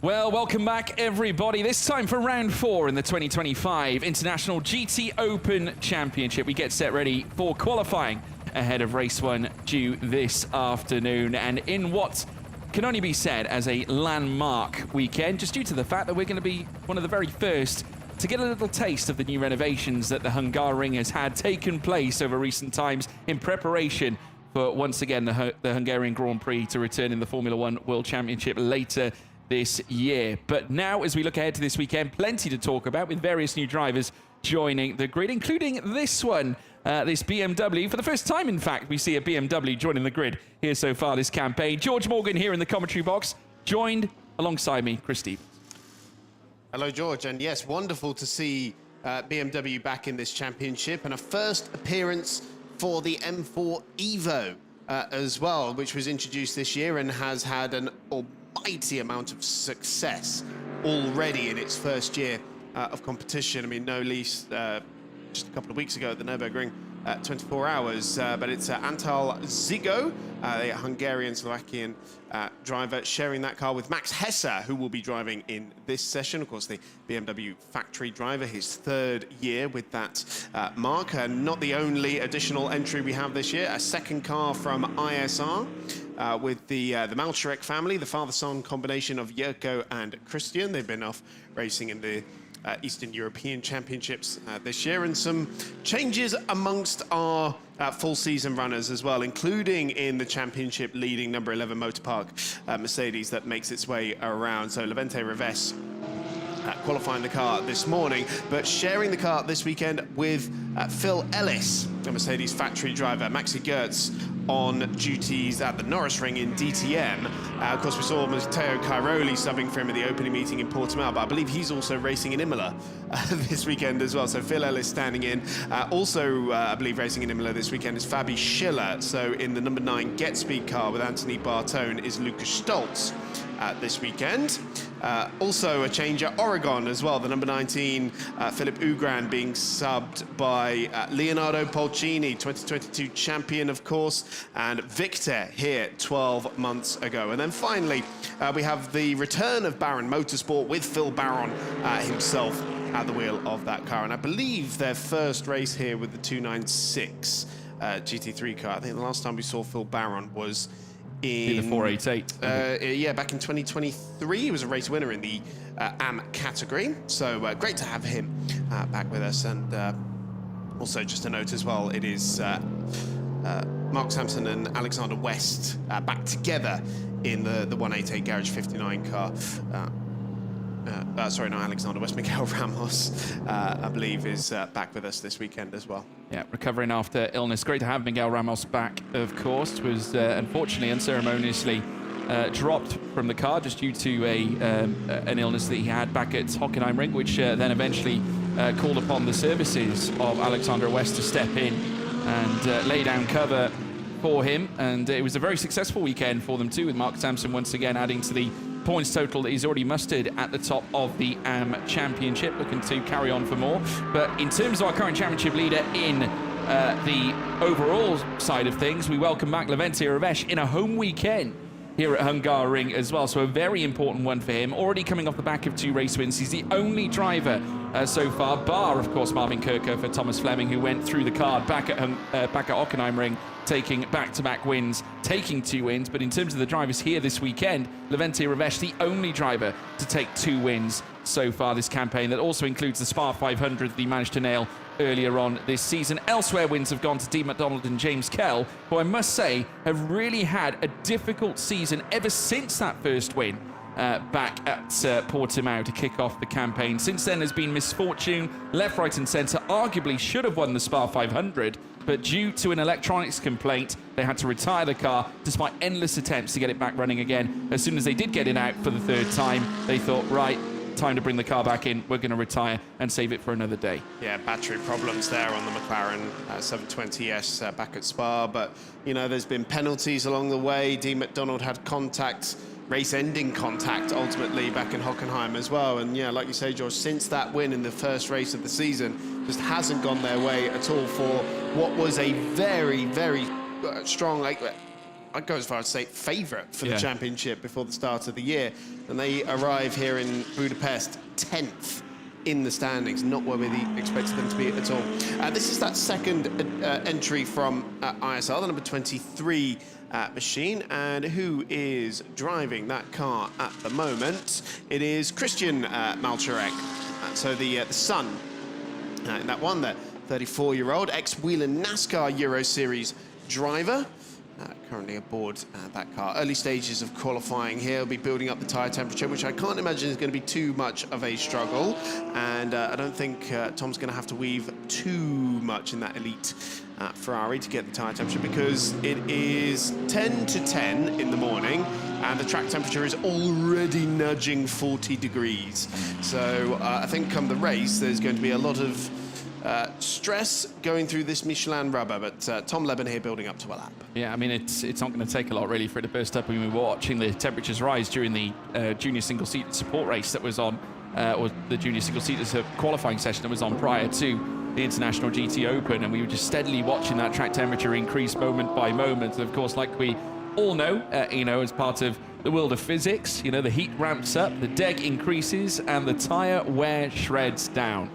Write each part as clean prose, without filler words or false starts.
Well, welcome back, everybody. This time for round 4 in the 2025 International GT Open Championship. We get set ready for qualifying ahead of race 1 due this afternoon. And in what can only be said as a landmark weekend, just due to the fact that we're going to be one of the very first to get a little taste of the new renovations that the Hungaroring has had taken place over recent times in preparation for, once again, the Hungarian Grand Prix to return in the Formula 1 World Championship later this year. But now, as we look ahead to this weekend, plenty to talk about with various new drivers joining the grid, including this one, this BMW. For the first time, in fact, we see a BMW joining the grid here so far this campaign. George Morgan here in the commentary box, joined alongside me, Chris Stevens. Hello, George. And yes, wonderful to see BMW back in this championship, and a first appearance for the M4 Evo as well, which was introduced this year and has had an almighty amount of success already in its first year of competition. I mean, no least just a couple of weeks ago at the Nürburgring 24 hours, but it's Antal Zigo, a Hungarian-Slovakian driver, sharing that car with Max Hesse, who will be driving in this session. Of course, the BMW factory driver, his third year with that mark. And not the only additional entry we have this year, a second car from ISR with the Malczarek family, the father-son combination of Jirko and Christian. They've been off racing in the Eastern European Championships this year, and some changes amongst our full season runners as well, including in the championship leading number 11 Motor Park Mercedes that makes its way around. So Levente Reves qualifying the car this morning, but sharing the car this weekend with Phil Ellis, a Mercedes factory driver. Maxi Goertz on duties at the Norris Ring in DTM. Of course, we saw Matteo Cairoli subbing for him at the opening meeting in Portimao, but I believe he's also racing in Imola this weekend as well. So Phil Ellis standing in. Also, I believe racing in Imola this weekend is Fabi Schiller. So in the number 9 Get Speed car with Anthony Bartone is Lucas Stoltz this weekend. Also a change at Oregon as well, the number 19 Philip Ugran being subbed by Leonardo Polcini, 2022 champion of course, and Victor here 12 months ago. And then finally we have the return of Baron Motorsport with Phil Barron himself at the wheel of that car, and I believe their first race here with the 296 GT3 car. I think the last time we saw Phil Barron was in the 488. Yeah, back in 2023, he was a race winner in the AM category. So great to have him back with us. And also just a note as well, it is Mark Sampson and Alexander West back together in the 188 Garage 59 car. Sorry, not Alexander West, Miguel Ramos, I believe, is back with us this weekend as well. Yeah, recovering after illness. Great to have Miguel Ramos back, of course. Was unfortunately unceremoniously dropped from the car just due to an illness that he had back at Hockenheimring, which then eventually called upon the services of Alexander West to step in and lay down cover for him. And it was a very successful weekend for them too, with Mark Sampson once again adding to the points total that he's already mustered at the top of the AM Championship, looking to carry on for more. But in terms of our current championship leader in the overall side of things, we welcome back Levente Reves in a home weekend here at Hungaroring as well, so a very important one for him, already coming off the back of 2 race wins. He's the only driver so far, bar of course Marvin Kirkhoff for Thomas Fleming, who went through the card back at Hockenheimring, taking back-to-back wins, taking 2 wins. But in terms of the drivers here this weekend, Levente Reves, the only driver to take 2 wins so far this campaign. That also includes the Spa 500 that he managed to nail earlier on this season. Elsewhere, wins have gone to Dean McDonald and James Kell, who I must say have really had a difficult season ever since that first win back at Portimao to kick off the campaign. Since then, there's been misfortune left, right and centre. Arguably should have won the Spa 500, but due to an electronics complaint, they had to retire the car despite endless attempts to get it back running again. As soon as they did get it out for the 3rd time, they thought, right, time to bring the car back in. We're going to retire and save it for another day. Yeah, battery problems there on the McLaren 720S back at Spa, but you know, there's been penalties along the way. Dean McDonald had contact, race-ending contact ultimately back in Hockenheim as well. And yeah, like you say, George, since that win in the first race of the season, just hasn't gone their way at all for what was a very, very strong, like, I'd go as far as to say favourite for Yeah. the championship before the start of the year. And they arrive here in Budapest 10th in the standings, not where we expected them to be at all. This is that second entry from ISR, the number 23 machine. And who is driving that car at the moment? It is Christian Malczarek. So the son in that one, the 34-year-old ex-Wheeler NASCAR Euro Series driver. Currently aboard that car. Early stages of qualifying here. We'll be building up the tyre temperature, which I can't imagine is going to be too much of a struggle. And I don't think Tom's going to have to weave too much in that elite Ferrari to get the tyre temperature, because it is 10 to 10 in the morning and the track temperature is already nudging 40 degrees. So I think come the race, there's going to be a lot of stress going through this Michelin rubber, but Tom Leben here building up to a lap. Yeah, I mean, it's not going to take a lot really for it to burst up. We were watching the temperatures rise during the junior single-seater support race that was on, or the junior single-seater qualifying session that was on prior to the International GT Open, and we were just steadily watching that track temperature increase moment by moment. And of course, like we all know, as part of the world of physics, the heat ramps up, the deg increases, and the tire wear shreds down.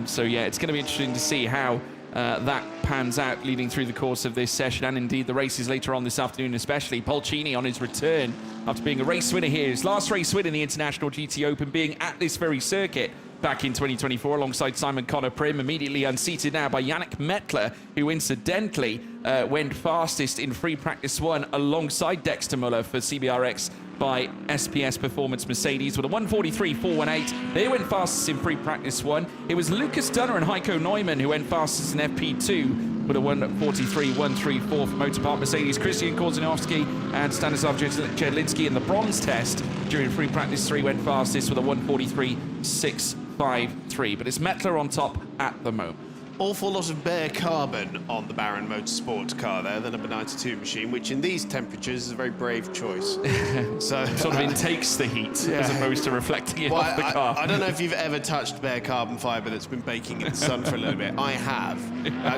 So yeah, it's going to be interesting to see how that pans out leading through the course of this session, and indeed the races later on this afternoon, especially. Polcini on his return after being a race winner here. His last race win in the International GT Open being at this very circuit back in 2024 alongside Simon Connor Prim, immediately unseated now by Yannick Mettler, who incidentally went fastest in free practice 1 alongside Dexter Muller for CBRX by SPS Performance Mercedes with a 1:43.418. They went fastest in free practice 1. It was Lucas Dunner and Heiko Neumann who went fastest in FP2 with a 1:43.134 for Motorpark Mercedes. Christian Korzeniowski and Stanislav Jedlinski in the bronze test during free practice 3 went fastest with a 1:43.653. But it's Mettler on top at the moment. Awful lot of bare carbon on the Baron Motorsport car there, the number 92 machine, which in these temperatures is a very brave choice. So sort of intakes the heat as opposed to reflecting it off the car. I don't know if you've ever touched bare carbon fibre that's been baking in the sun for a little bit. I have,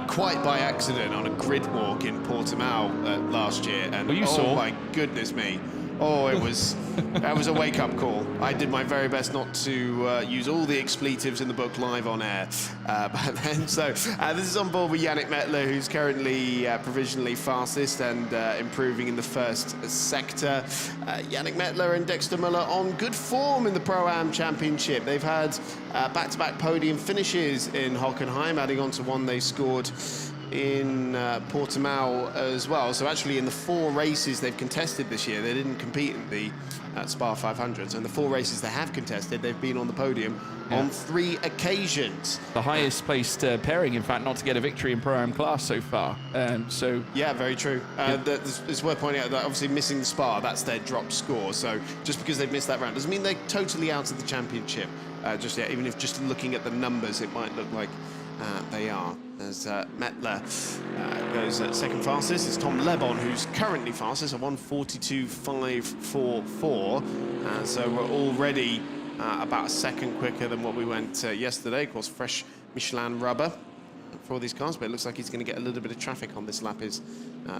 quite by accident, on a grid walk in Portimao last year. And well, you saw. My goodness me. Oh, that was a wake-up call. I did my very best not to use all the expletives in the book live on air back then. So this is on board with Yannick Mettler, who's currently provisionally fastest and improving in the first sector. Yannick Mettler and Dexter Muller on good form in the Pro-Am Championship. They've had back-to-back podium finishes in Hockenheim, adding on to one they scored in Portimao as well. So actually in the 4 races they've contested this year, they didn't compete in the Spa 500s, and the 4 races they have contested, they've been on the podium on 3 occasions. The highest placed pairing, in fact, not to get a victory in Pro-Am class so far. So yeah, very true. It's worth pointing out that obviously missing the Spa, that's their drop score. So just because they've missed that round doesn't mean they're totally out of the championship just yet. Even if just looking at the numbers, it might look like they are. As Mettler goes second fastest, it's Tom Lebon who's currently fastest at 1:42.544. So we're already about a second quicker than what we went yesterday. Of course, fresh Michelin rubber for these cars, but it looks like he's going to get a little bit of traffic on this lap is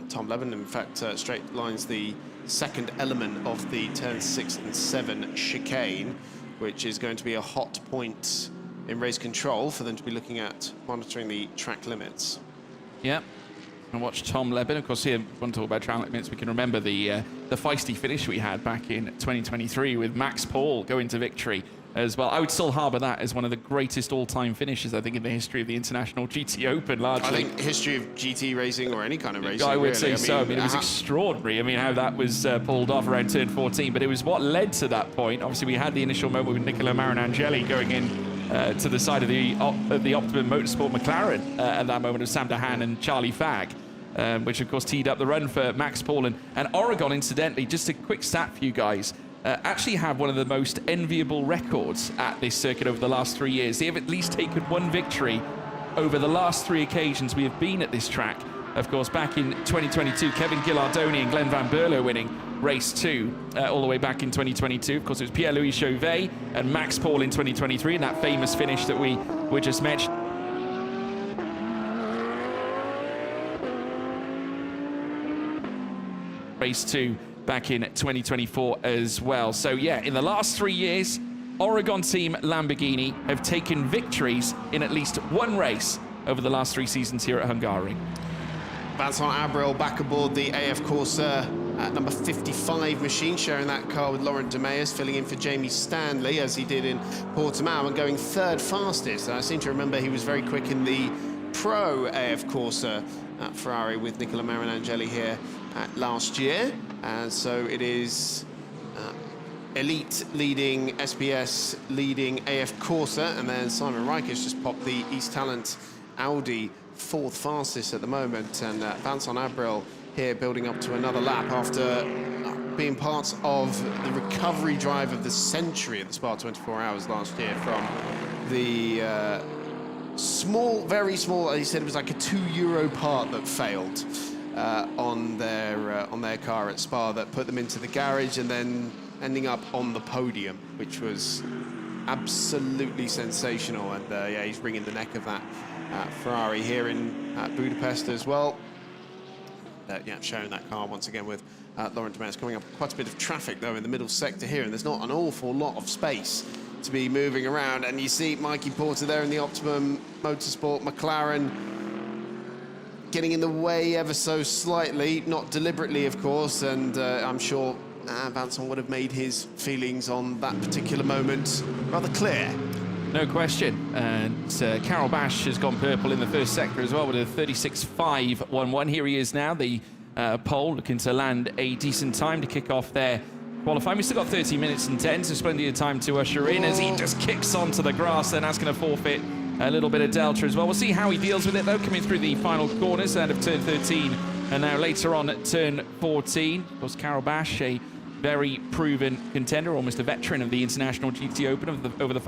Tom Lebon. In fact, straight lines the second element of the turn 6 and 7 chicane, which is going to be a hot point in race control for them to be looking at monitoring the track limits. Yeah, and watch Tom Lebon. Of course, here, when we talk about track limits, we can remember the feisty finish we had back in 2023 with Max Paul going to victory as well. I would still harbour that as one of the greatest all-time finishes, I think, in the history of the International GT Open, largely. I think history of GT racing or any kind of racing, I would really. say so. I mean, it was extraordinary. I mean, how that was pulled off around turn 14, but it was what led to that point. Obviously, we had the initial moment with Nicola Marinangeli going in to the side of the Optimum Motorsport McLaren at that moment of Sam Dahan and Charlie Fagg, which of course teed up the run for Max Paul. And Oregon, incidentally, just a quick stat for you guys, actually have one of the most enviable records at this circuit over the last 3 years. They have at least taken 1 victory over the last 3 occasions we have been at this track. Of course, back in 2022, Kevin Gillardoni and Glenn Van Berlo winning race 2 all the way back in 2022. Of course, it was Pierre-Louis Chauvet and Max Paul in 2023, and that famous finish that we were just mentioned. race 2 back in 2024 as well. So yeah, in the last 3 years, Oregon team Lamborghini have taken victories in at least one race over the last 3 seasons here at Hungaroring. Vincent Abril back aboard the AF Corsa at number 55 machine, sharing that car with Laurent Demeas, filling in for Jamie Stanley as he did in Portimao and going 3rd fastest. And I seem to remember he was very quick in the Pro AF Corsa at Ferrari with Nicola Marinangeli here last year. And so it is Elite leading, SPS leading AF Corsa, and then Simon Reich just popped the East Talent Audi 4th fastest at the moment, and Vincent Abril here building up to another lap after being part of the recovery drive of the century at the Spa 24 Hours last year from the small, very small, he said it was like a €2 part that failed on their car at Spa that put them into the garage and then ending up on the podium, which was absolutely sensational. And yeah, he's bringing the neck of that Ferrari here in Budapest as well. Yeah, sharing that car once again with Laurent Demeas. Coming up quite a bit of traffic though in the middle sector here, and there's not an awful lot of space to be moving around. And you see Mikey Porter there in the Optimum Motorsport McLaren getting in the way ever so slightly, not deliberately of course, and I'm sure Vincent would have made his feelings on that particular moment rather clear. No question. And Carol Bash has gone purple in the first sector as well with a 36.511. Here he is now, the pole, looking to land a decent time to kick off their qualifying. We've still got 30 minutes and 10, so plenty of time to usher in as he just kicks onto the grass, then that's going to forfeit a little bit of delta as well. We'll see how he deals with it though, coming through the final corners out of turn 13 and now later on at turn 14. Of course, Carol Bash, a very proven contender, almost a veteran of the International GT Open over the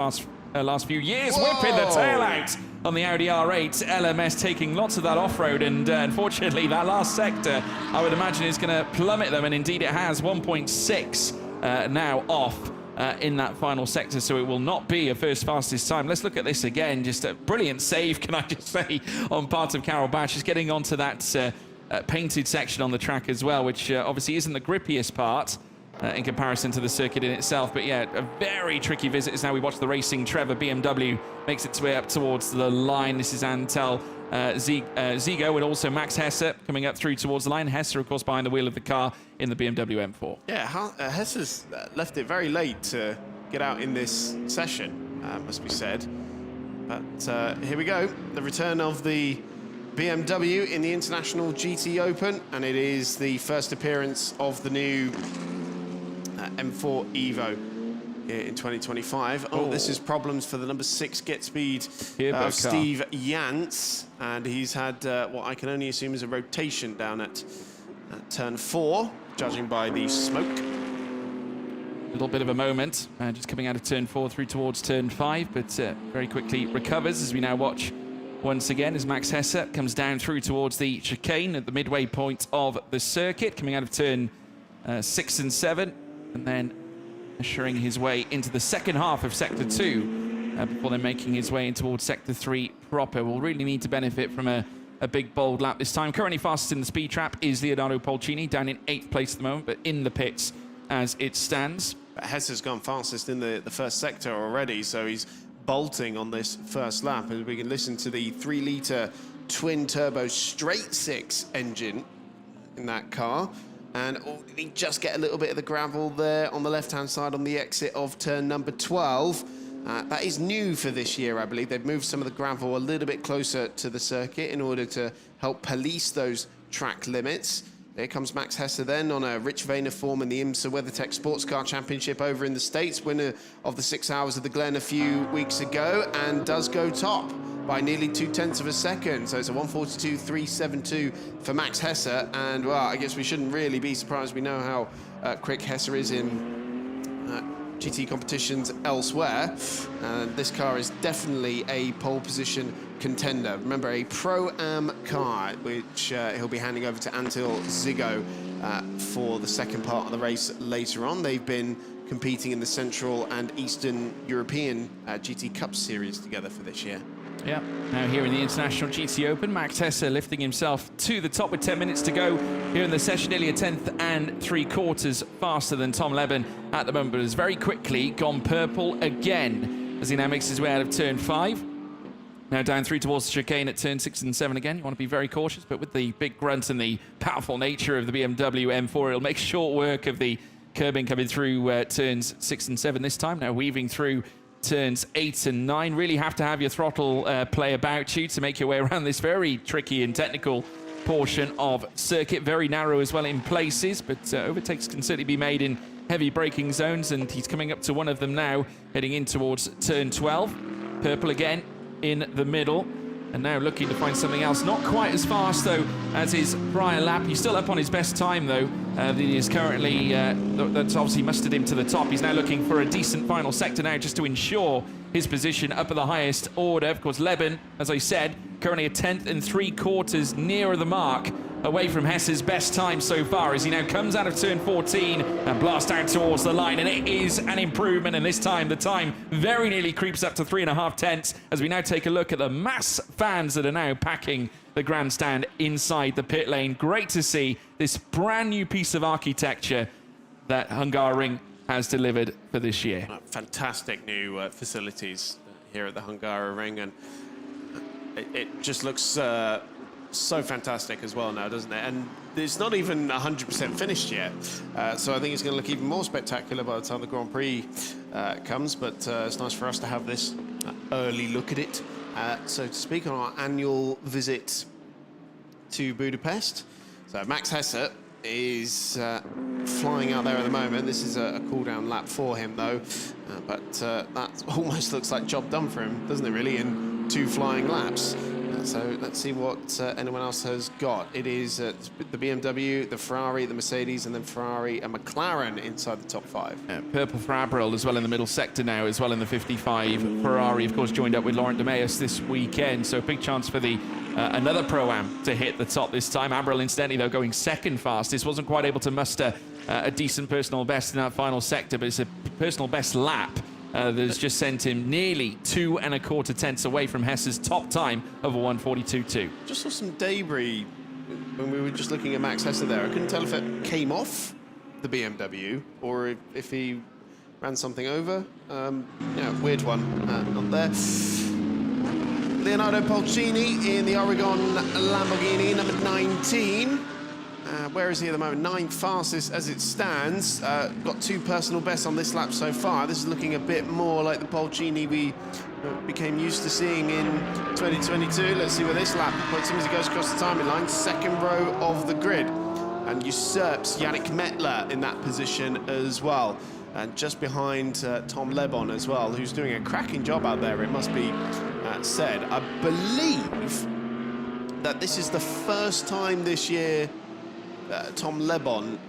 last few years. Whoa! Whipping the tail out on the Audi R8. LMS taking lots of that off-road, and unfortunately that last sector I would imagine is going to plummet them, and indeed it has. 1.6 now off in that final sector, so it will not be a first fastest time. Let's look at this again. Just a brilliant save, can I just say, on part of Carol Bash. She's getting onto that painted section on the track as well, which obviously isn't the grippiest part in comparison to the circuit in itself. But yeah, a very tricky visit as now we watch the racing. Trevor BMW makes its way up towards the line. This is Antel Zigo and also Max Hesse coming up through towards the line. Hesse, of course, behind the wheel of the car in the BMW M4. Yeah, Hesse's left it very late to get out in this session, must be said. But here we go, the return of the BMW in the International GT Open, and it is the first appearance of the new M4 Evo here in 2025. Oh, this is problems for the number 6 Get Speed, Steve Jantz, and he's had what I can only assume is a rotation down at turn 4, judging by the smoke. A little bit of a moment, just coming out of turn 4 through towards turn 5, but very quickly recovers as we now watch once again as Max Hesse comes down through towards the chicane at the midway point of the circuit, coming out of turn 6 and 7, and then ushering his way into the second half of Sector 2 before then making his way in towards Sector 3 proper. We'll really need to benefit from a big, bold lap this time. Currently fastest in the speed trap is Leonardo Polcini, down in 8th place at the moment, but in the pits as it stands. But Hesse's gone fastest in the first sector already, so he's bolting on this first lap. As we can listen to the 3-litre twin-turbo straight-six engine in that car. And did he just get a little bit of the gravel there on the left-hand side on the exit of turn number 12? That is new for this year, I believe. They've moved some of the gravel a little bit closer to the circuit in order to help police those track limits. There comes Max Hesse then on a Rich Vayner form in the IMSA WeatherTech Sports Car Championship over in the States, winner of the 6 Hours of the Glen a few weeks ago, and does go top by nearly 0.2 of a second. So it's a 1:42.372 for Max Hesse. And well, I guess we shouldn't really be surprised. We know how quick Hesse is in GT competitions elsewhere. This car is definitely a pole position contender. Remember, a Pro-Am car, which he'll be handing over to Antil Zigo for the second part of the race later on. They've been competing in the Central and Eastern European GT Cup Series together for this year. Yeah. Now here in the International GT Open, Max Hesse lifting himself to the top with 10 minutes to go here in the session, nearly a 10th and 3/4 faster than Tom Leben at the moment, but has very quickly gone purple again as he now makes his way out of turn 5. Now down 3 towards the chicane at turn 6 and 7 again. You want to be very cautious, but with the big grunt and the powerful nature of the BMW M4, it'll make short work of the curbing coming through turns 6 and 7 this time. Now weaving through turns 8 and 9. Really have to have your throttle play about you to make your way around this very tricky and technical portion of circuit. Very narrow as well in places, but overtakes can certainly be made in heavy braking zones, and he's coming up to one of them now, heading in towards turn 12. Purple again in the middle, and now looking to find something else. Not quite as fast, though, as his prior lap. He's still up on his best time, though. He is currently, that's obviously mustered him to the top. He's now looking for a decent final sector now, just to ensure his position up at the highest order. Of course, Leben, as I said, currently a 10th and 3/4 nearer the mark, away from Hesse's best time so far, as he now comes out of turn 14 and blasts out towards the line. And it is an improvement, and this time the time very nearly creeps up to 3.5 tenths, as we now take a look at the mass fans that are now packing the grandstand inside the pit lane. Great to see this brand new piece of architecture that Hungaroring has delivered for this year. Fantastic new facilities here at the Hungaroring, and it just looks so fantastic as well now, doesn't it? And it's not even 100% finished yet, so I think it's going to look even more spectacular by the time the Grand Prix comes, but it's nice for us to have this early look at it, so to speak, on our annual visit to Budapest. So Max Hesse is flying out there at the moment. This is a cool-down lap for him, though, but that almost looks like job done for him, doesn't it, really, in 2 flying laps. So let's see what anyone else has got. It is the BMW, the Ferrari, the Mercedes, and then Ferrari and McLaren inside the top 5. Purple for Abril as well in the middle sector now, as well in the 55. Ferrari, of course, joined up with Laurent de Meus this weekend, so a big chance for the another Pro-Am to hit the top this time. Abril, incidentally, though, going second fastest, wasn't quite able to muster a decent personal best in that final sector, but it's a personal best lap that's just sent him nearly 2.25 tenths away from Hesse's top time of a 1:42.2. Just saw some debris when we were just looking at Max Hesse there. I couldn't tell if it came off the BMW or if he ran something over. Yeah, weird one, not there. Leonardo Polcini in the Oregon Lamborghini, number 19. Where is he at the moment? 9th fastest as it stands. Got 2 personal bests on this lap so far. This is looking a bit more like the Polcini we became used to seeing in 2022. Let's see where this lap puts him as he goes across the timing line. 2nd row of the grid, and usurps Yannick Mettler in that position as well. And just behind Tom Leben as well, who's doing a cracking job out there, it must be said. I believe that this is the first time this year Tom Leben,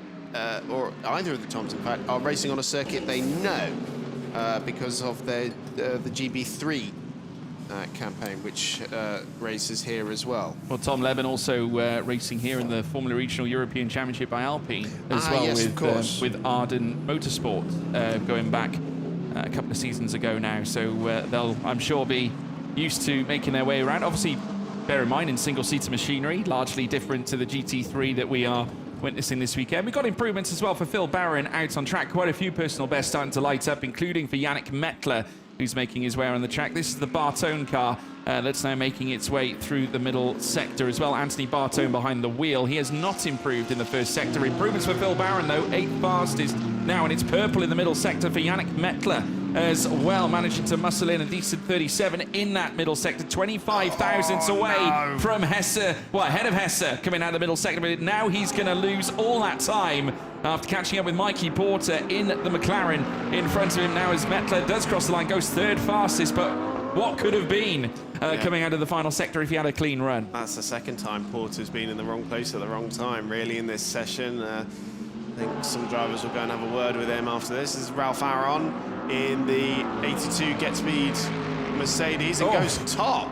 or either of the Toms in fact, are racing on a circuit they know because of the GB3 campaign, which races here as well. Well, Tom Leben also racing here in the Formula Regional European Championship by Alpine as well, yes, with Arden Motorsport going back a couple of seasons ago now. So they'll, I'm sure, be used to making their way around. Obviously, bear in mind, in single-seater machinery, largely different to the GT3 that we are witnessing this weekend. We've got improvements as well for Phil Barron out on track. Quite a few personal bests starting to light up, including for Yannick Mettler, who's making his way around the track. This is the Bartone car that's now making its way through the middle sector as well. Anthony Bartone behind the wheel. He has not improved in the first sector. Improvements for Phil Barron, though. 8th fastest now, and it's purple in the middle sector for Yannick Mettler as well, managing to muscle in a decent 37 in that middle sector. 25 thousandths away from Hesse, well, ahead of Hesse coming out of the middle sector, but now he's going to lose all that time after catching up with Mikey Porter in the McLaren in front of him now, as Mettler does cross the line, goes 3rd fastest, but what could have been coming out of the final sector if he had a clean run? That's the 2nd time Porter's been in the wrong place at the wrong time, really, in this session. I think some drivers will go and have a word with him after this. This is Ralph Aron in the 82 Get Speed Mercedes. It goes top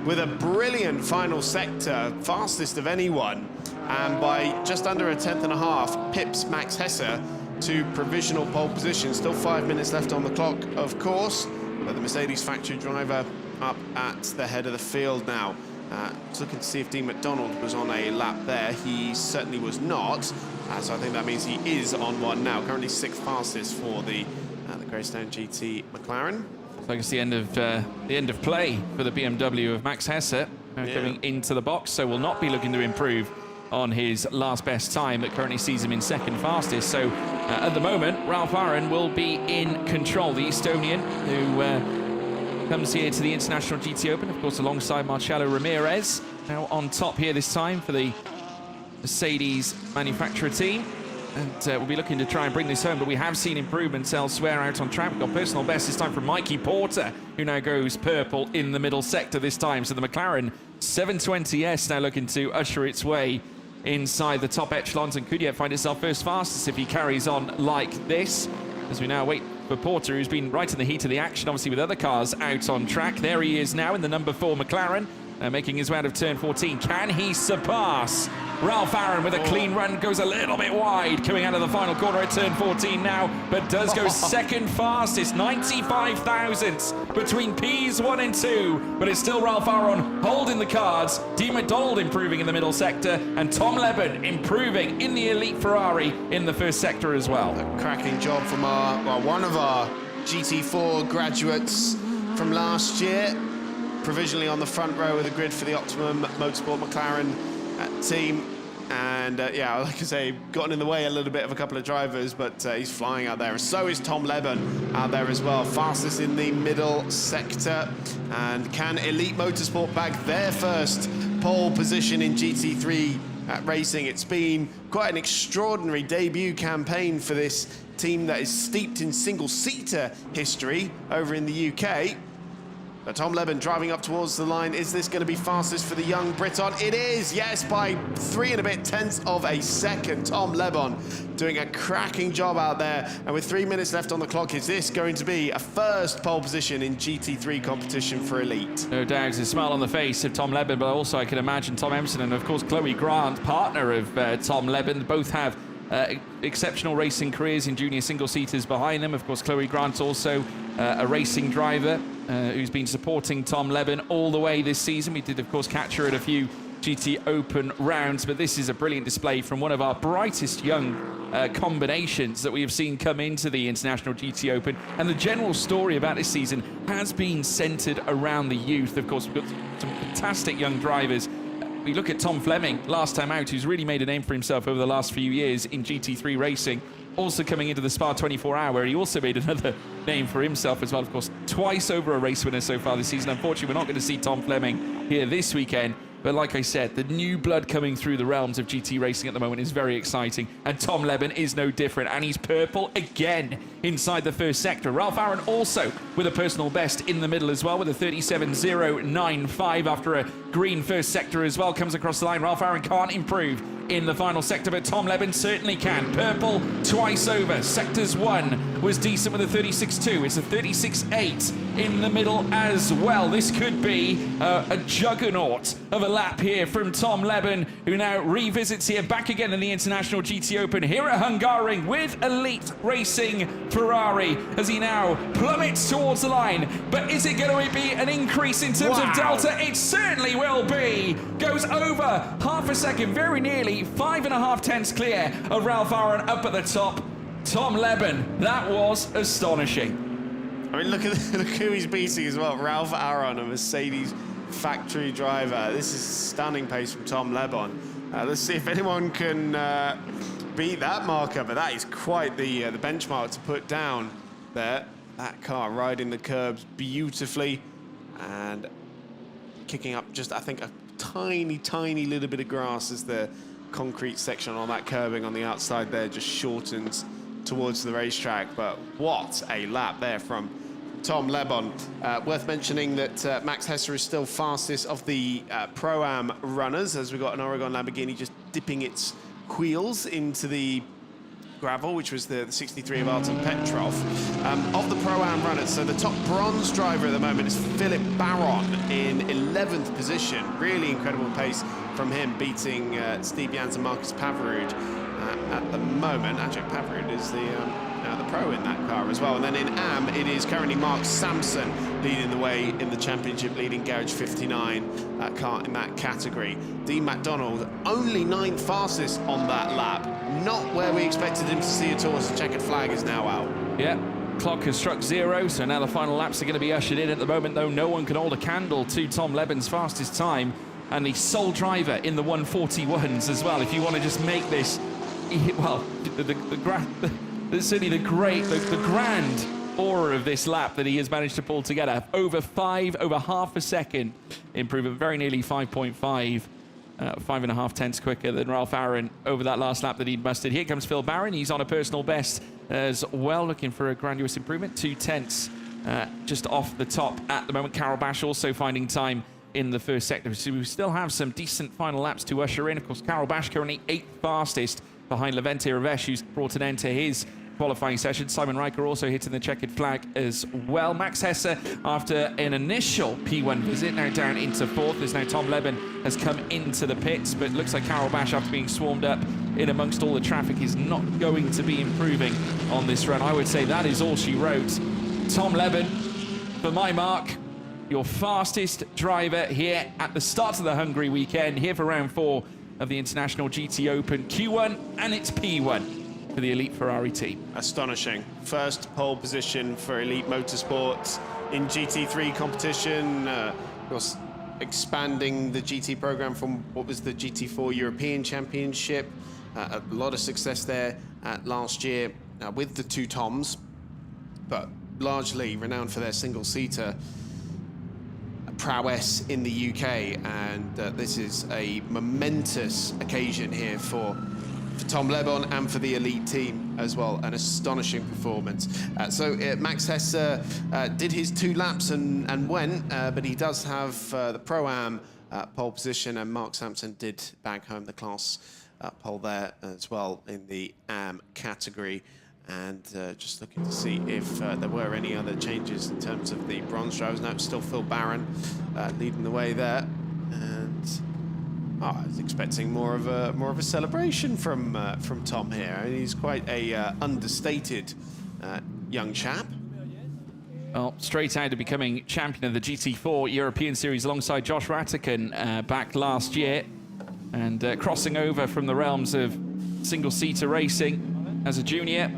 with a brilliant final sector, fastest of anyone, and by just under a 10.5 pips Max Hesse to provisional pole position. Still 5 minutes left on the clock, of course, but the Mercedes factory driver up at the head of the field now. Just looking to see if Dean McDonald was on a lap there. He certainly was not, so I think that means he is on one now. Currently 6th fastest for the Greystone GT McLaren. So I guess the end of play for the BMW of Max Hesse coming into the box, so will not be looking to improve on his last best time that currently sees him in 2nd fastest. So at the moment, Ralph Aaron will be in control, the Estonian who comes here to the International GT Open, of course, alongside Marcelo Ramirez. Now on top here this time for the Mercedes manufacturer team. And we'll be looking to try and bring this home, but we have seen improvements elsewhere out on track. We've got personal best this time from Mikey Porter, who now goes purple in the middle sector this time. So the McLaren 720S now looking to usher its way inside the top echelons, and could yet find itself 1st fastest if he carries on like this. As we now wait for Porter, who's been right in the heat of the action, obviously with other cars out on track. There he is now in the number 4 McLaren, making his way out of turn 14. Can he surpass Ralph Aaron with a clean run? Goes a little bit wide coming out of the final corner at turn 14 now, but does go 2nd fastest, 95 thousandths between Ps 1 and 2, but it's still Ralph Aaron holding the cards. Dean McDonald improving in the middle sector, and Tom Leben improving in the elite Ferrari in the 1st sector as well. A cracking job from one of our GT4 graduates from last year, provisionally on the front row of the grid for the Optimum Motorsport McLaren team. And yeah, like I say, gotten in the way a little bit of a couple of drivers, but he's flying out there. And so is Tom Leben out there as well, fastest in the middle sector. And can Elite Motorsport bag their 1st pole position in GT3 racing? It's been quite an extraordinary debut campaign for this team that is steeped in single-seater history over in the UK. But Tom Leben driving up towards the line. Is this going to be fastest for the young Briton? It is, yes, by 3 and a bit tenths of a second. Tom Leben doing a cracking job out there. And with 3 minutes left on the clock, is this going to be a 1st pole position in GT3 competition for Elite? No doubt, a smile on the face of Tom Leben, but also I can imagine Tom Emerson and, of course, Chloe Grant, partner of Tom Leben, both have exceptional racing careers in junior single-seaters behind them. Of course, Chloe Grant also a racing driver who's been supporting Tom Leben all the way this season. We did, of course, catch her at a few GT Open rounds, but this is a brilliant display from one of our brightest young combinations that we have seen come into the International GT Open. And the general story about this season has been centered around the youth. Of course, we've got some fantastic young drivers. We look at Tom Fleming, last time out, who's really made a name for himself over the last few years in GT3 racing. Also coming into the Spa 24 Hour, where he also made another name for himself as well. Of course, twice over a race winner so far this season. Unfortunately, we're not going to see Tom Fleming here this weekend. But like I said, the new blood coming through the realms of GT racing at the moment is very exciting. And Tom Leben is no different. And he's purple again inside the 1st sector. Ralph Aaron also with a personal best in the middle as well, with a 37.095 after a green 1st sector as well. Comes across the line. Ralph Aaron can't improve in the final sector, but Tom Leben certainly can. Purple twice over. Sectors 1 was decent with a 36.2. It's a 36.8 in the middle as well. This could be a juggernaut of a lap here from Tom Leben, who now revisits here back again in the International GT Open here at Hungaroring with Elite Racing Ferrari as he now plummets towards the line. But is it going to be an increase in terms of delta? It certainly will be. Goes over half a second, very nearly 5.5 tenths clear of Ralph Aaron up at the top. Tom Leben, that was astonishing. I mean, look who he's beating as well. Ralph Aaron, a Mercedes factory driver. This is stunning pace from Tom Leben. Let's see if anyone can beat that marker, but that is quite the benchmark to put down there. That car riding the curbs beautifully and kicking up just, I think, a tiny little bit of grass as the concrete section on that curbing on the outside there just shortens towards the racetrack. But what a lap there from Tom Leben. Worth mentioning that Max Hesse is still fastest of the Pro-Am runners, as we've got an Oregon Lamborghini just dipping its wheels into the gravel, which was the 63 of Artem Petrov. Of the Pro-Am runners, so the top bronze driver at the moment is Philip Barron in 11th position. Really incredible pace from him, beating Steve Jans and Marcus Pavarud at the moment. Actually, Pavarud is the now the pro in that car as well. And then in AM, it is currently Mark Sampson leading the way in the championship, leading Garage 59 car in that category. Dean McDonald, only 9th fastest on that lap. Not where we expected him to see at all, as the checkered flag is now out. Yeah. Clock has struck 0, so now the final laps are going to be ushered in. At the moment, though, no one can hold a candle to Tom Leben's fastest time, and the sole driver in the 141s as well. If you want to just make this, well, certainly the grand aura of this lap that he has managed to pull together. Over half a second improvement, very nearly 5.5. 5.5 tenths quicker than Ralph Aaron over that last lap that he'd mustered. Here comes Phil Barron. He's on a personal best as well, looking for a grandiose improvement. 2 tenths just off the top at the moment. Carol Bash also finding time in the first sector. So we still have some decent final laps to usher in. Of course, Carol Bash currently 8th fastest behind Levente Ravesh, who's brought an end to his qualifying session. Simon Riker also hitting the checkered flag as well. Max Hesse, after an initial P1 visit, now down into 4th, as now Tom Leben has come into the pits, but looks like Carol Bash, after being swarmed up in amongst all the traffic, is not going to be improving on this run. I would say that is all she wrote. Tom Leben, for my mark, your fastest driver here at the start of the Hungary weekend, here for round 4 of the International GT Open Q1, and it's P1 for the Elite Ferrari team. Astonishing. First pole position for Elite Motorsports in GT3 competition. Of course, expanding the GT program from what was the GT4 European Championship. A lot of success there last year with the 2 Toms, but largely renowned for their single-seater prowess in the UK. And this is a momentous occasion here for Tom Lebon and for the Elite team as well. An astonishing performance. So Max Hesse did his 2 laps and went, but he does have the Pro-Am pole position, and Mark Sampson did bag home the class pole there as well in the AM category. And just looking to see if there were any other changes in terms of the bronze drivers. No, it's still Phil Barron leading the way there. And I was expecting more of a celebration from Tom here. I mean, he's quite a understated young chap. Well, straight out of becoming champion of the GT4 European Series alongside Josh Rattican back last year, and crossing over from the realms of single-seater racing as a junior.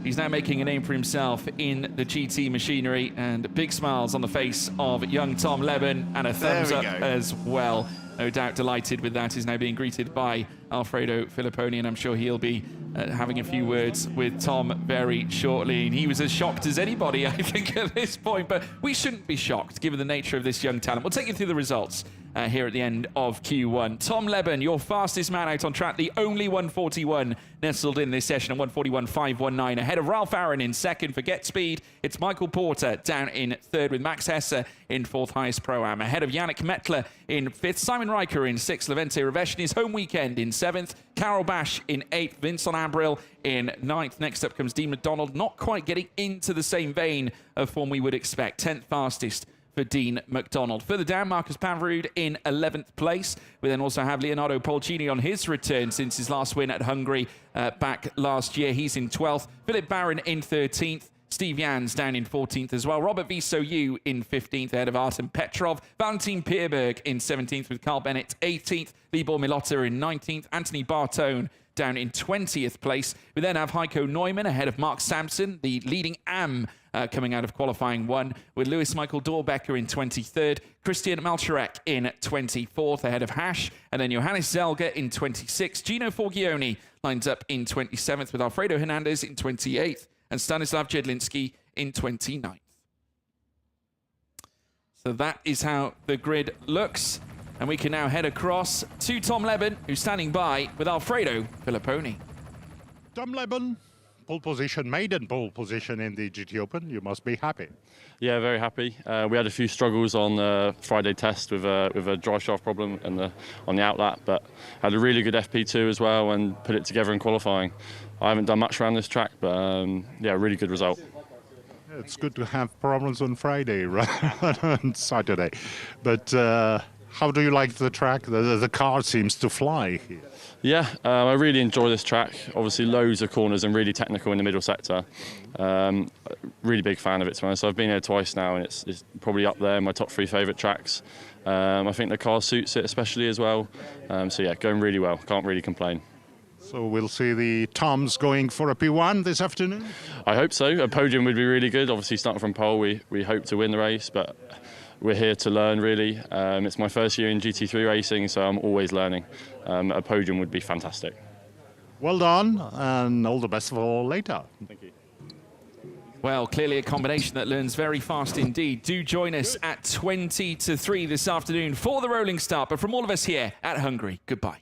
He's now making a name for himself in the GT machinery, and big smiles on the face of young Tom Leben, and a thumbs up as well. No doubt delighted with that. He's now being greeted by Alfredo Filipponi, and I'm sure he'll be having a few words with Tom very shortly. And he was as shocked as anybody, I think, at this point, but we shouldn't be shocked given the nature of this young talent. We'll take you through the results here at the end of Q1. Tom Leben, your fastest man out on track, the only 141 nestled in this session, at 141.519, ahead of Ralph Aaron in second for Get Speed. It's Michael Porter down in third, with Max Hesse in 4th highest Pro-Am, ahead of Yannick Mettler in 5th, Simon Riker in 6th, Levente Ravesh in his home weekend in 7th, Carol Bash in 8th, Vincent Abril in 9th. Next up comes Dean McDonald, not quite getting into the same vein of form we would expect, 10th fastest for Dean McDonald. Further down, Marcus Pavrud in 11th place. We then also have Leonardo Polcini on his return since his last win at Hungary back last year. He's in 12th. Philip Barron in 13th. Steve Jans down in 14th as well. Robert Visoyu in 15th, ahead of Artem Petrov. Valentin Pierberg in 17th, with Carl Bennett 18th. Libor Milota in 19th. Anthony Bartone down in 20th place. We then have Heiko Neumann ahead of Mark Sampson, the leading AM coming out of qualifying 1, with Lewis Michael Dorbecker in 23rd, Christian Malcharek in 24th, ahead of Hash, and then Johannes Zelger in 26th. Gino Forgione lines up in 27th, with Alfredo Hernandez in 28th, and Stanislav Jedlinski in 29th. So that is how the grid looks. And we can now head across to Tom Leben, who's standing by with Alfredo Filipponi. Tom Leben, pole position, maiden pole position in the GT Open. You must be happy. Yeah, very happy. We had a few struggles on Friday test with a drive shaft problem and on the outlap, but had a really good FP2 as well and put it together in qualifying. I haven't done much around this track, but yeah, really good result. It's good to have problems on Friday rather than on Saturday. But How do you like the track? The car seems to fly here. Yeah, I really enjoy this track. Obviously, loads of corners and really technical in the middle sector. Really big fan of it, to be honest. I've been here twice now, and it's probably up there in my top 3 favourite tracks. I think the car suits it especially as well. So yeah, going really well. Can't really complain. So we'll see the Toms going for a P1 this afternoon? I hope so. A podium would be really good. Obviously, starting from pole, we hope to win the race, but we're here to learn, really. It's my first year in GT3 racing, so I'm always learning. A podium would be fantastic. Well done, and all the best for later. Thank you. Well, clearly a combination that learns very fast indeed. Do join us at 20 to 3 this afternoon for the rolling start. But from all of us here at Hungary, goodbye.